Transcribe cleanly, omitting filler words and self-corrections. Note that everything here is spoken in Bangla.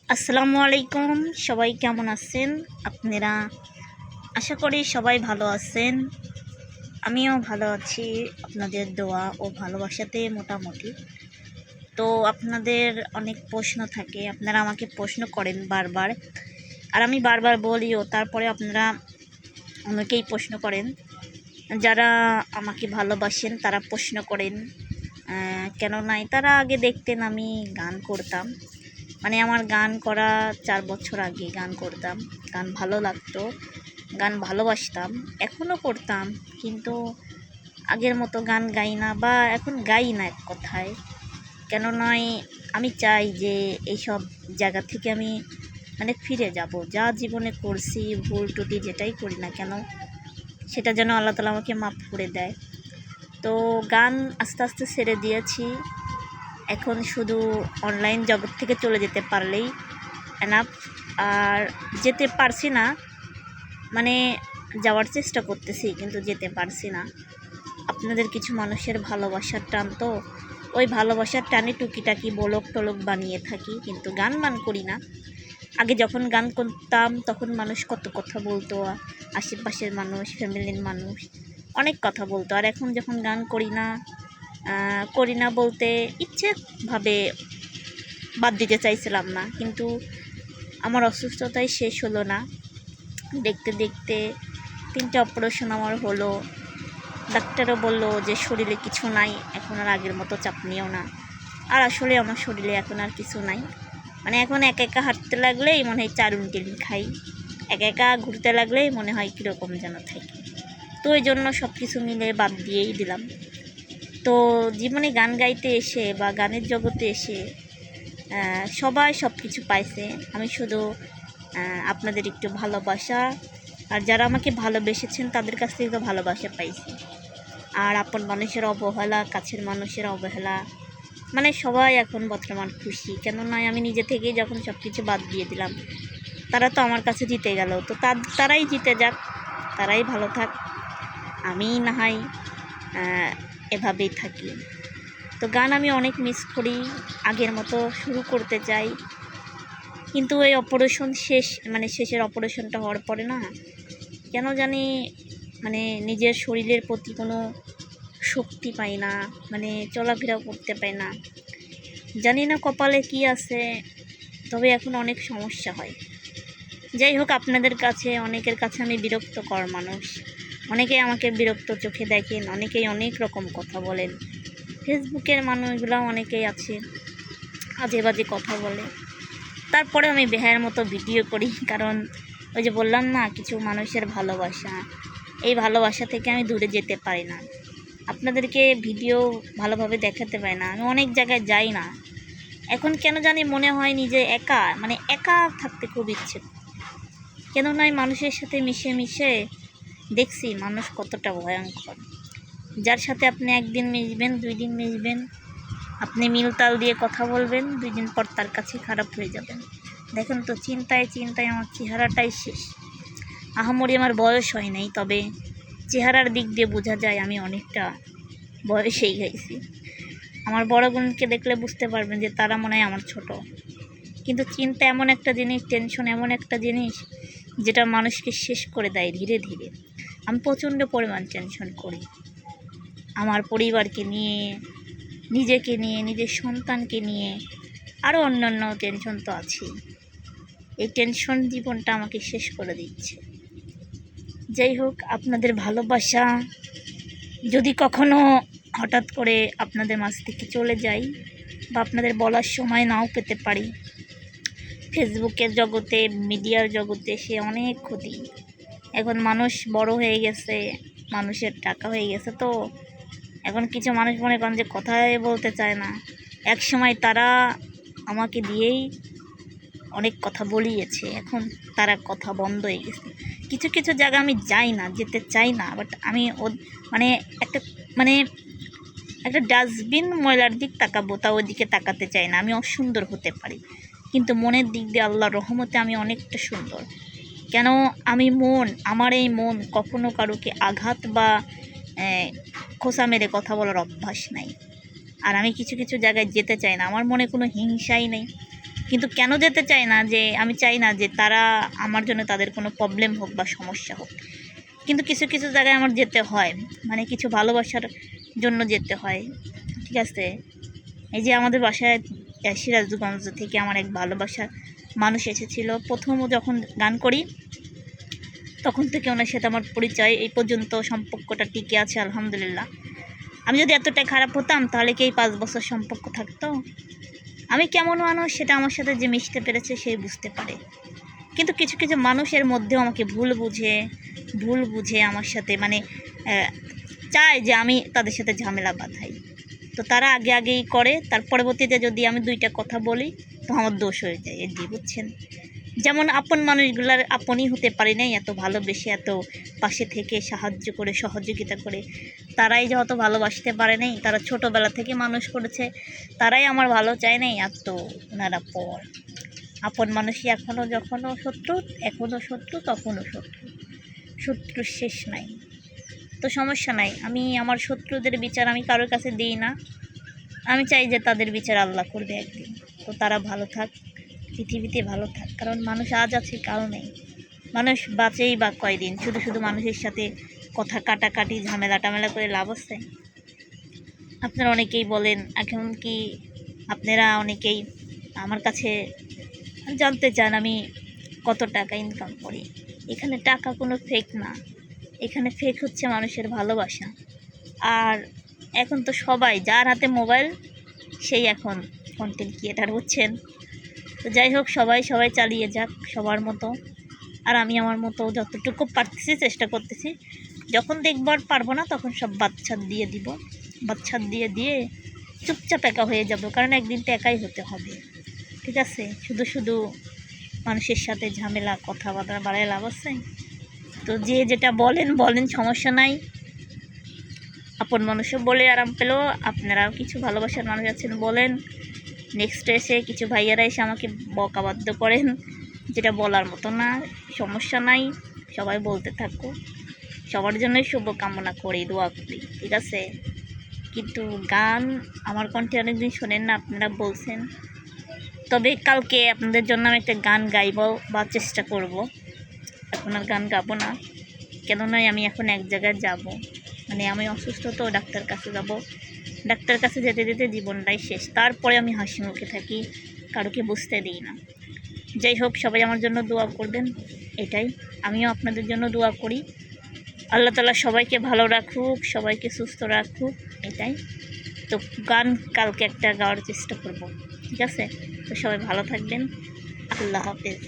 আসসালামু আলাইকুম। সবাই কেমন আছেন আপনারা? আশা করি সবাই ভালো আছেন। আমিও ভালো আছি আপনাদের দোয়া ও ভালোবাসাতে মোটামুটি। তো আপনাদের অনেক প্রশ্ন থাকে, আপনারা আমাকে প্রশ্ন করেন বারবার, আর আমি বারবার বলিও, তারপরে আপনারা অনেকেই প্রশ্ন করেন। যারা আমাকে ভালোবাসেন তারা প্রশ্ন করেন কেন নাই। তারা আগে দেখতেন আমি গান করতাম, মানে আমার গান করা 4 বছর আগে গান করতাম। গান ভালো লাগতো, গান ভালোবাসতাম, এখনও করতাম, কিন্তু আগের মতো গান গাই না, বা এখন গাই না এক কথায়। কেন নয়, আমি চাই যে এইসব জায়গা থেকে আমি ফিরে যাব। যা জীবনে করছি, ভুল টুটি যেটাই করি না কেন, সেটা যেন আল্লাহ তাআলা আমাকে মাফ করে দেয়। তো গান আস্তে আস্তে ছেড়ে দিয়েছি। এখন শুধু অনলাইন জগৎ থেকে চলে যেতে পারলেই এনাফ। আর যেতে পারছি না, যাওয়ার চেষ্টা করতেছি কিন্তু যেতে পারছি না। আপনাদের কিছু মানুষের ভালোবাসার টান, তো ওই ভালোবাসার টানে টুকিটাকি বলক টলক বানিয়ে থাকি, কিন্তু গান করি না। আগে যখন গান করতাম তখন মানুষ কত কথা বলতো, আশেপাশের মানুষ, ফ্যামিলির মানুষ অনেক কথা বলতো। আর এখন যখন গান করি না বলতে ইচ্ছেভাবে বাদ দিতে চাইছিলাম না, কিন্তু আমার অসুস্থতাই শেষ হলো না। দেখতে দেখতে 3টে অপারেশন আমার হলো। ডাক্তারও বললো যে শরীরে কিছু নাই, এখন আর আগের মতো চাপ নিও না। আর আসলে আমার শরীরে এখন আর কিছু নাই। এখন একা একা হাঁটতে লাগলেই মনে হয় চারুন টেরুন খাই, একা একা ঘুরতে লাগলেই মনে হয় কীরকম যেন থাকি। তো ওই জন্য সব কিছু মিলে বাদ দিয়েই দিলাম। তো জীবনে গান গাইতে এসে বা গানের জগতে এসে সবাই সব কিছু পাইছে, আমি শুধু আপনাদের একটু ভালোবাসা, আর যারা আমাকে ভালোবেসেছেন তাদের কাছ থেকে তো ভালোবাসা পাইছি। আর আপন মানুষের অবহেলা, কাছের মানুষের অবহেলা, সবাই এখন বর্তমান খুশি। কেন নয়, আমি নিজে থেকেই যখন সব কিছু বাদ দিয়ে দিলাম, তারা তো আমার কাছে জিতে গেল। তো তারাই জিতে যাক, তারাই ভালো থাক, আমি না হয় এভাবেই থাকি। তো গান আমি অনেক মিস করি, আগের মতো শুরু করতে চাই, কিন্তু এই অপারেশন শেষের অপারেশনটা হওয়ার পরে না কেন জানি নিজের শরীরের প্রতি কোনো শক্তি পাই না, চলাফেরাও করতে পাই না। জানি না কপালে কি আছে, তবে এখন অনেক সমস্যা হয়। যাই হোক, আপনাদের কাছে, অনেকের কাছে আমি বিরক্তকর মানুষ। অনেকেই আমাকে বিরক্ত চোখে দেখেন, অনেকেই অনেক রকম কথা বলেন। ফেসবুকের মানুষগুলো অনেকেই আছে আজে বাজে কথা বলে, তারপরে আমি বেহায়ের মতো ভিডিও করি, কারণ ওই যে বললাম না, কিছু মানুষের ভালোবাসা, এই ভালোবাসা থেকে আমি দূরে যেতে পারি না। আপনাদেরকে ভিডিও ভালোভাবে দেখাতে পারি না, আমি অনেক জায়গায় যাই না। এখন কেন জানি মনে হয় নিজে একা থাকতে খুব ইচ্ছে। কেন নয়, মানুষের সাথে মিশে মিশে দেখছি মানুষ কতটা ভয়ঙ্কর। যার সাথে আপনি একদিন মিশবেন, 2 দিন মিশবেন, আপনি মিলতাল দিয়ে কথা বলবেন, 2 দিন পর তার কাছে খারাপ হয়ে যাবেন। দেখেন তো, চিন্তায় চিন্তায় আমার চেহারাটাই শেষ। আহামরি আমার বয়স হয় নাই, তবে চেহারার দিক দিয়ে বোঝা যায় আমি অনেকটা বয়সেই গেছি। আমার বড় বোনকে দেখলে বুঝতে পারবেন যে তারা মনে হয় আমার ছোট। কিন্তু চিন্তা এমন একটা জিনিস, টেনশন এমন একটা জিনিস, যেটা মানুষকে শেষ করে দেয় ধীরে ধীরে। আমি প্রচণ্ড পরিমাণ টেনশন করি, আমার পরিবারকে নিয়ে, নিজেকে নিয়ে, নিজের সন্তানকে নিয়ে, আরও অন্যান্য টেনশন তো আছেই। এই টেনশন জীবনটা আমাকে শেষ করে দিচ্ছে। যাই হোক, আপনাদের ভালোবাসা যদি কখনো হঠাৎ করে আপনাদের মাঝ থেকে চলে যাই, বা আপনাদের বলার সময় নাও পেতে পারি, ফেসবুকের জগতে, মিডিয়ার জগতে সে অনেক ক্ষতি। এখন মানুষ বড় হয়ে গেছে, মানুষের টাকা হয়ে গেছে, তো এখন কিছু মানুষ মনে করেন যে কথাই বলতে চায় না। এক সময় তারা আমাকে দিয়েই অনেক কথা বলিয়েছে, এখন তারা কথা বন্ধ হয়ে গেছে। কিছু কিছু জায়গা আমি যাই না, যেতে চাই না, বাট আমি একটা মানে একটা ডাস্টবিন ময়লার দিক তাকাবো, তা ওইদিকে তাকাতে চাই না। আমি অসুন্দর হতে পারি, কিন্তু মনের দিক দিয়ে আল্লাহর রহমতে আমি অনেকটা সুন্দর। কেন, আমার এই মন কখনো কারোকে আঘাত বা খোঁচা মেরে কথা বলার অভ্যাস নাই। আর আমি কিছু কিছু জায়গায় যেতে চাই না, আমার মনে কোনো হিংসাই নেই। কিন্তু কেন যেতে চাই না, যে আমি চাই না যে তারা আমার জন্য তাদের কোনো প্রবলেম হোক বা সমস্যা হোক, কিন্তু কিছু কিছু জায়গায় আমার যেতে হয়, মানে কিছু ভালোবাসার জন্য যেতে হয়। ঠিক আছে, এই যে আমাদের বাসায় সিরাজগঞ্জ থেকে আমার এক ভালোবাসার মানুষ এসেছিল। প্রথম যখন গান করি তখন থেকে ওনার সাথে আমার পরিচয়, এই পর্যন্ত সম্পর্কটা টিকে আছে আলহামদুলিল্লাহ। আমি যদি এতটাই খারাপ হতাম তাহলে কি এই 5 বছর সম্পর্ক থাকতো? আমি কেমন মানুষ সেটা আমার সাথে যে মিশতে পেরেছে সেই বুঝতে পারে। কিন্তু কিছু কিছু মানুষের মধ্যেও আমাকে ভুল বুঝে আমার সাথে মানে চায় যে আমি তাদের সাথে ঝামেলা বাঁধাই। তো তারা আগেই করে, তার পরবর্তীতে যদি আমি 2টা কথা বলি তো আমার দোষ হয়ে যায় এটি, বুঝছেন? যেমন আপন মানুষগুলার আপনই হতে পারি নাই, এত ভালোবেসে এত পাশে থেকে সাহায্য করে সহযোগিতা করে তারাই যে অত ভালোবাসতে পারে নাই, তারা ছোটোবেলা থেকে মানুষ করেছে, তারাই আমার ভালো চায় নাই, আর তো ওনারা পর আপন মানুষই যখনও শত্রু, এখনও শত্রু, তখনও শত্রু, শত্রুর শেষ নাই। তো সমস্যা নাই, আমি আমার শত্রুদের বিচার আমি কারোর কাছে দিই না। আমি চাই যে তাদের বিচার আল্লাহ করবে একদিন। তো তারা ভালো থাক, পৃথিবীতে ভালো থাক, কারণ মানুষ আজ আছে কাল নেই। মানুষ বাঁচেই বা কয়দিন? শুধু শুধু মানুষের সাথে কথা কাটাকাটি ঝামেলা টামেলা করে লাভ আছে? আপনারা অনেকেই বলেন, এখন কি আপনারা অনেকেই আমার কাছে জানতে চান আমি কত টাকা ইনকাম করি। এখানে টাকা কোনো ফেক না, এখানে ফেক হচ্ছে মানুষের ভালোবাসা। আর এখন তো সবাই, যার হাতে মোবাইল সেই এখন কন্টেন্ট ক্রিয়েটার, বুঝছেন? তো যাই হোক, সবাই চালিয়ে যাক সবার মতো, আর আমি আমার মতো যতটুকু পারতেছি চেষ্টা করতেছি। যখন দেখব আর পারবো না তখন সব বাচ্চা দিয়ে দিব, বাচ্চা দিয়ে চুপচাপ একা হয়ে যাব, কারণ একদিন তো একাই হতে হবে। ঠিক আছে, শুধু শুধু মানুষের সাথে ঝামেলা কথাবার্তা বাড়ায় লাভ আছে? তো যে যেটা বলেন সমস্যা নাই। আপন মানুষও বলে আরাম পেলেও আপনারাও কিছু ভালোবাসার মানুষ আছেন বলেন। নেক্সট এসে কিছু ভাইয়ারা এসে আমাকে বকাবাধ্য করেন, যেটা বলার মতো না, সমস্যা নাই, সবাই বলতে থাকো। সবার জন্যই শুভকামনা করি, দোয়া করি, ঠিক আছে? কিন্তু গান আমার কণ্ঠে অনেকদিন শোনেন না, আপনারা বলছেন। তবে কালকে আপনাদের জন্য আমি একটা গান গাইব বা চেষ্টা করব। এখন আর গান গাবো না, কেননা আমি এখন এক জায়গায় যাব, মানে আমি অসুস্থ, তো ডাক্তার কাছে যাব। ডাক্তার কাছে যেতে যেতে জীবনটাই শেষ, তারপরে আমি হাসি মুখে থাকি, কারোকে বুঝতে দিই না। যাই হোক, সবাই আমার জন্য দোয়া করবেন, এটাই। আমিও আপনাদের জন্য দোয়া করি। আল্লাহ তাআলা সবাইকে ভালো রাখুক, সবাইকে সুস্থ রাখুক, এটাই। তো গান কালকে একটা গাওয়ার চেষ্টা করব, ঠিক আছে? তো সবাই ভালো থাকবেন, আল্লাহ হাফেজ।